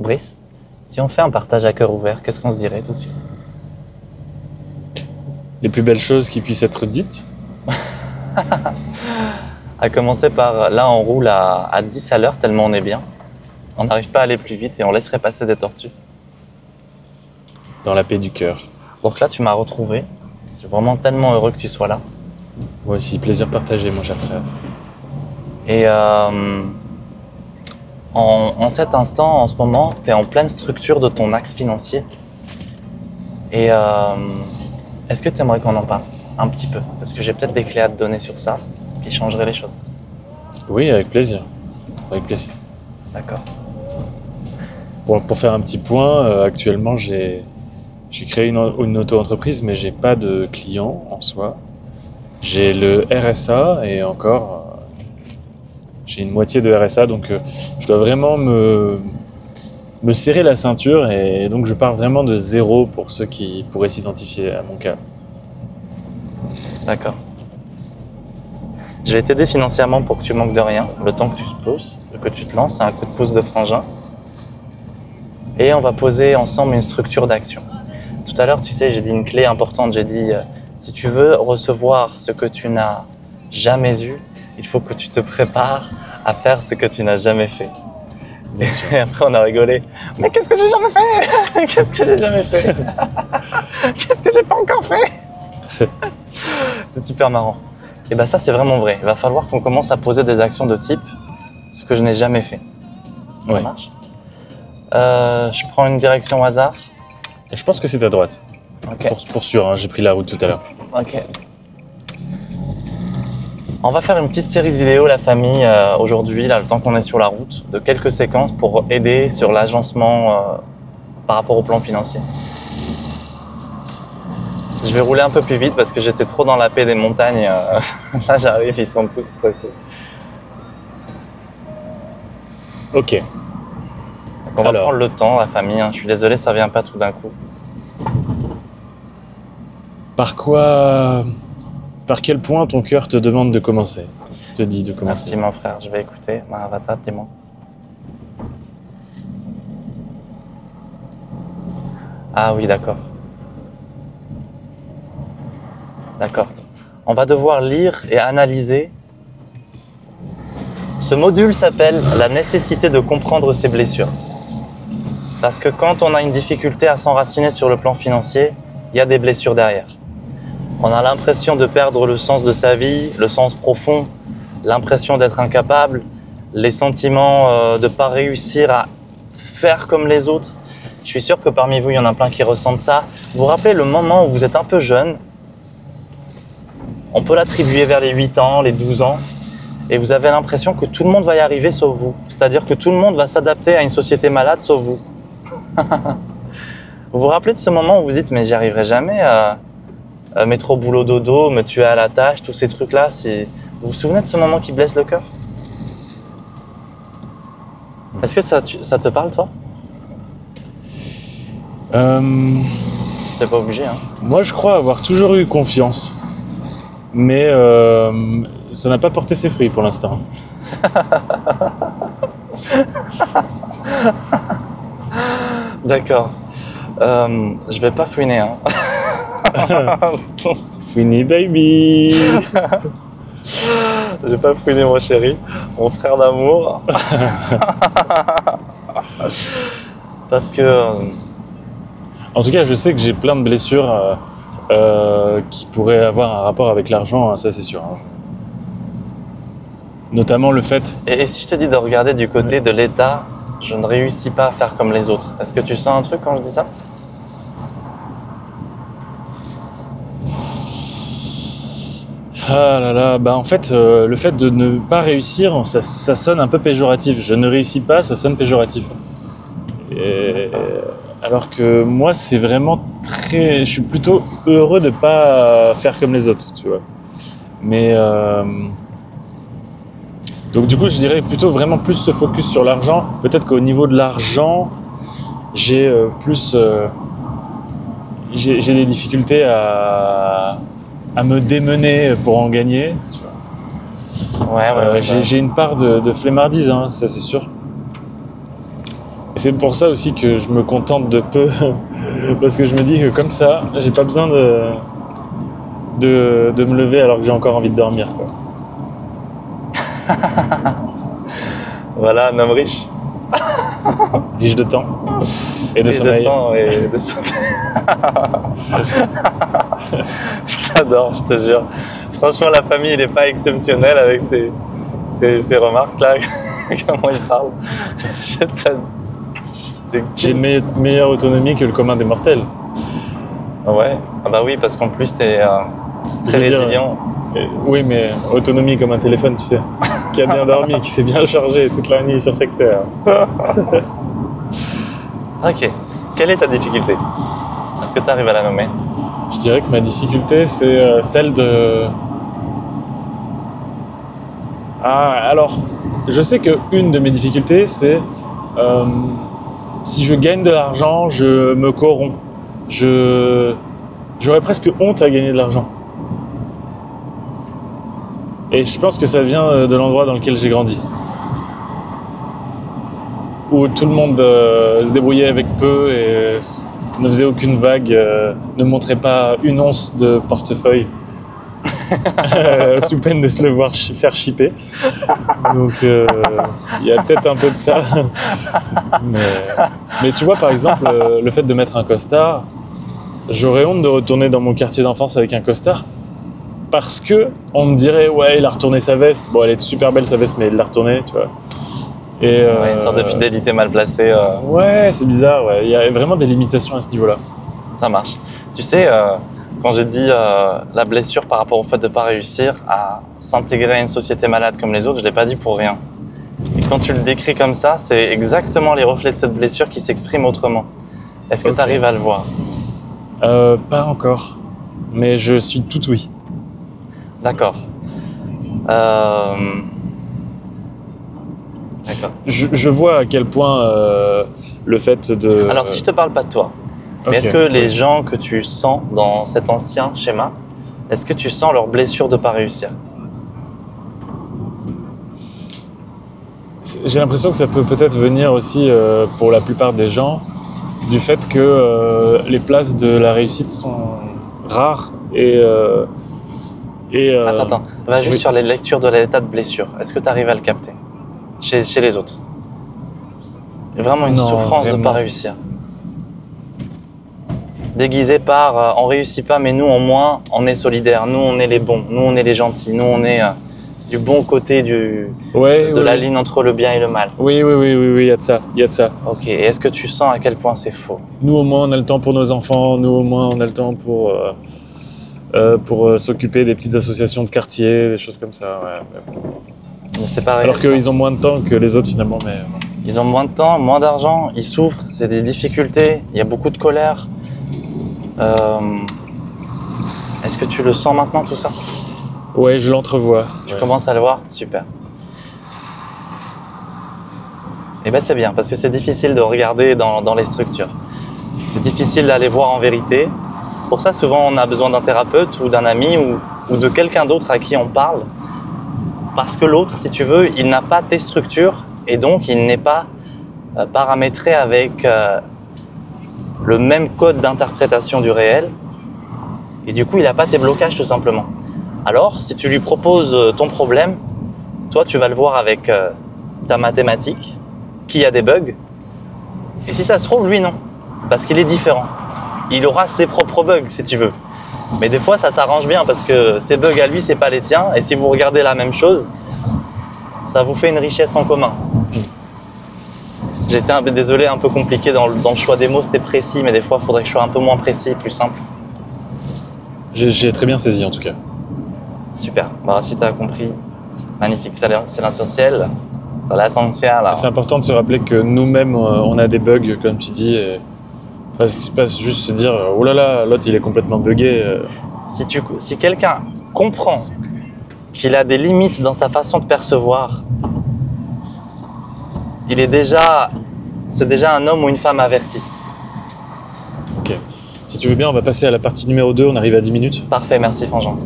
Brice, si on fait un partage à cœur ouvert, qu'est-ce qu'on se dirait tout de suite? Les plus belles choses qui puissent être dites. À commencer par, là on roule à 10 à l'heure tellement on est bien. On n'arrive pas à aller plus vite et on laisserait passer des tortues. Dans la paix du cœur. Donc là tu m'as retrouvé. Je suis vraiment tellement heureux que tu sois là. Moi aussi, plaisir partagé, mon cher frère. Et en cet instant, en ce moment, tu es en pleine structure de ton axe financier. Et est-ce que tu aimerais qu'on en parle un petit peu? Parce que j'ai peut-être des clés à te donner sur ça qui changeraient les choses. Oui, avec plaisir. Avec plaisir. D'accord. Pour faire un petit point, actuellement, j'ai créé une auto-entreprise, mais j'ai pas de clients en soi. J'ai le RSA et encore, j'ai une moitié de RSA, donc je dois vraiment me serrer la ceinture et donc je pars vraiment de zéro pour ceux qui pourraient s'identifier à mon cas. D'accord. Je vais t'aider financièrement pour que tu manques de rien, le temps que tu te poses, que tu te lances, c'est un coup de pouce de frangin. Et on va poser ensemble une structure d'action. Tout à l'heure, tu sais, j'ai dit une clé importante, j'ai dit si tu veux recevoir ce que tu n'as jamais eu, il faut que tu te prépares à faire ce que tu n'as jamais fait. Bien sûr. Et après, on a rigolé. Mais qu'est-ce que j'ai jamais fait? Qu'est-ce que j'ai jamais fait? Qu'est-ce que j'ai pas encore fait? C'est super marrant. Et bien ça, c'est vraiment vrai. Il va falloir qu'on commence à poser des actions de type ce que je n'ai jamais fait. Ça Ouais. marche? Je prends une direction au hasard. Et je pense que c'est à droite. Ok. Pour sûr, hein, j'ai pris la route tout à l'heure. Ok. On va faire une petite série de vidéos, la famille, aujourd'hui, là, le temps qu'on est sur la route, de quelques séquences pour aider sur l'agencement par rapport au plan financier. Je vais rouler un peu plus vite parce que j'étais trop dans la paix des montagnes. Là, j'arrive, ils sont tous stressés. Ok. Donc, on va Alors. prendre le temps, la famille. Hein. Je suis désolé, ça vient pas tout d'un coup. Par quel point ton cœur te demande de commencer? Te dit de commencer. Merci mon frère, je vais écouter. Mahavata, dis-moi. Ah oui, d'accord. D'accord. On va devoir lire et analyser. Ce module s'appelle « La nécessité de comprendre ses blessures ». Parce que quand on a une difficulté à s'enraciner sur le plan financier, il y a des blessures derrière. On a l'impression de perdre le sens de sa vie, le sens profond, l'impression d'être incapable, les sentiments de ne pas réussir à faire comme les autres. Je suis sûr que parmi vous, il y en a plein qui ressentent ça. Vous vous rappelez le moment où vous êtes un peu jeune? On peut l'attribuer vers les 8 ans, les 12 ans, et vous avez l'impression que tout le monde va y arriver sauf vous. C'est-à-dire que tout le monde va s'adapter à une société malade sauf vous. Vous vous rappelez de ce moment où vous dites « mais j'y arriverai jamais métro, boulot, dodo, me tuer à la tâche, tous ces trucs-là. » Vous vous souvenez de ce moment qui blesse le cœur? Est-ce que ça te parle, toi? T'es pas obligé, hein. Moi, je crois avoir toujours eu confiance. Mais ça n'a pas porté ses fruits pour l'instant. D'accord. Je vais pas fouiner, hein. Fini baby. Je vais pas fouiner, mon chéri, mon frère d'amour. Parce que... En tout cas, je sais que j'ai plein de blessures qui pourraient avoir un rapport avec l'argent, hein, ça c'est sûr. Hein. Notamment le fait... Et si je te dis de regarder du côté de l'État, je ne réussis pas à faire comme les autres. Est-ce que tu sens un truc quand je dis ça? Ah là là, bah en fait, le fait de ne pas réussir, ça sonne un peu péjoratif. Je ne réussis pas, ça sonne péjoratif. Et... Alors que moi, c'est vraiment très... Je suis plutôt heureux de ne pas faire comme les autres, tu vois. Mais... Donc du coup, je dirais plutôt vraiment plus se focus sur l'argent. Peut-être qu'au niveau de l'argent, j'ai plus... J'ai des difficultés à me démener pour en gagner. Tu vois. Ouais, J'ai une part de flemmardise, hein, ça c'est sûr. Et c'est pour ça aussi que je me contente de peu, parce que je me dis que comme ça, j'ai pas besoin de me lever alors que j'ai encore envie de dormir, quoi. Voilà, un homme riche. Riche de temps et de Riche sommeil. de temps et de sommeil. Je t'adore, je te jure. Franchement, la famille, il n'est pas exceptionnelle avec ces remarques-là. Comment il parle. Je t'adore. J'ai une meilleure autonomie que le commun des mortels. Ouais, ah bah oui, parce qu'en plus, tu es très résilient. Oui, mais autonomie comme un téléphone, tu sais, qui a bien dormi, qui s'est bien chargé toute la nuit sur secteur. Ok. Quelle est ta difficulté? Est-ce que tu arrives à la nommer? Je dirais que ma difficulté, c'est celle de... Ah, alors, je sais qu'une de mes difficultés, c'est si je gagne de l'argent, je me corromps. J'aurais presque honte à gagner de l'argent. Et je pense que ça vient de l'endroit dans lequel j'ai grandi. Où tout le monde se débrouillait avec peu et ne faisait aucune vague, ne montrait pas une once de portefeuille sous peine de se le voir faire shipper. Donc il y a peut-être un peu de ça. Mais tu vois, par exemple, le fait de mettre un costard, j'aurais honte de retourner dans mon quartier d'enfance avec un costard parce que on me dirait ouais, il a retourné sa veste. Bon, elle est super belle sa veste, mais il l'a retournée, tu vois. Et ouais, une sorte de fidélité mal placée. Ouais, c'est bizarre. Ouais, il y a vraiment des limitations à ce niveau-là. Ça marche. Tu sais, quand j'ai dit la blessure par rapport au fait de ne pas réussir à s'intégrer à une société malade comme les autres, je ne l'ai pas dit pour rien. Et quand tu le décris comme ça, c'est exactement les reflets de cette blessure qui s'expriment autrement. Est-ce que tu arrives à le voir? Pas encore, mais je suis tout oui. D'accord. D'accord. Je vois à quel point le fait de... Alors, si je te parle pas de toi, mais est-ce que les gens que tu sens dans cet ancien schéma, est-ce que tu sens leur blessure de ne pas réussir? J'ai l'impression que ça peut peut-être venir aussi, pour la plupart des gens, du fait que les places de la réussite sont rares et... Attends. Va juste sur les lectures de l'état de blessure. Est-ce que tu arrives à le capter chez les autres? Vraiment une souffrance de ne pas réussir. Déguisée par on réussit pas, mais nous au moins on est solidaires, nous on est les bons, nous on est les gentils, nous on est du bon côté de la ligne entre le bien et le mal. Oui, il y a de ça, Ok, et est-ce que tu sens à quel point c'est faux? Nous au moins on a le temps pour nos enfants, nous au moins on a le temps pour s'occuper des petites associations de quartier, des choses comme ça. Ouais. Mais c'est pareil. Alors qu'ils ont moins de temps que les autres finalement. Mais... Ils ont moins de temps, moins d'argent, ils souffrent, c'est des difficultés, il y a beaucoup de colère. Est-ce que tu le sens maintenant tout ça? Ouais, je l'entrevois. Tu commences à le voir? Super. Et ben c'est bien, parce que c'est difficile de regarder dans les structures. C'est difficile d'aller voir en vérité. Pour ça, souvent, on a besoin d'un thérapeute ou d'un ami ou de quelqu'un d'autre à qui on parle. Parce que l'autre, si tu veux, il n'a pas tes structures et donc il n'est pas paramétré avec le même code d'interprétation du réel. Et du coup, il n'a pas tes blocages tout simplement. Alors, si tu lui proposes ton problème, toi, tu vas le voir avec ta mathématique, qui a des bugs. Et si ça se trouve, lui, non. Parce qu'il est différent. Il aura ses propres bugs, si tu veux. Mais des fois, ça t'arrange bien parce que ces bugs à lui, c'est pas les tiens. Et si vous regardez la même chose, ça vous fait une richesse en commun. J'étais désolé, un peu compliqué dans le choix des mots. C'était précis, mais des fois, il faudrait que je sois un peu moins précis, plus simple. J'ai très bien saisi, en tout cas. Super. Bah, si tu as compris, magnifique. C'est l'essentiel. C'est l'essentiel. C'est important de se rappeler que nous-mêmes, on a des bugs, comme tu dis. Et... Pas juste se dire oh là là, l'autre il est complètement buggé. Si quelqu'un comprend qu'il a des limites dans sa façon de percevoir, c'est déjà un homme ou une femme averti. Ok. Si tu veux bien, on va passer à la partie numéro 2, on arrive à 10 minutes. Parfait, merci Fanjean.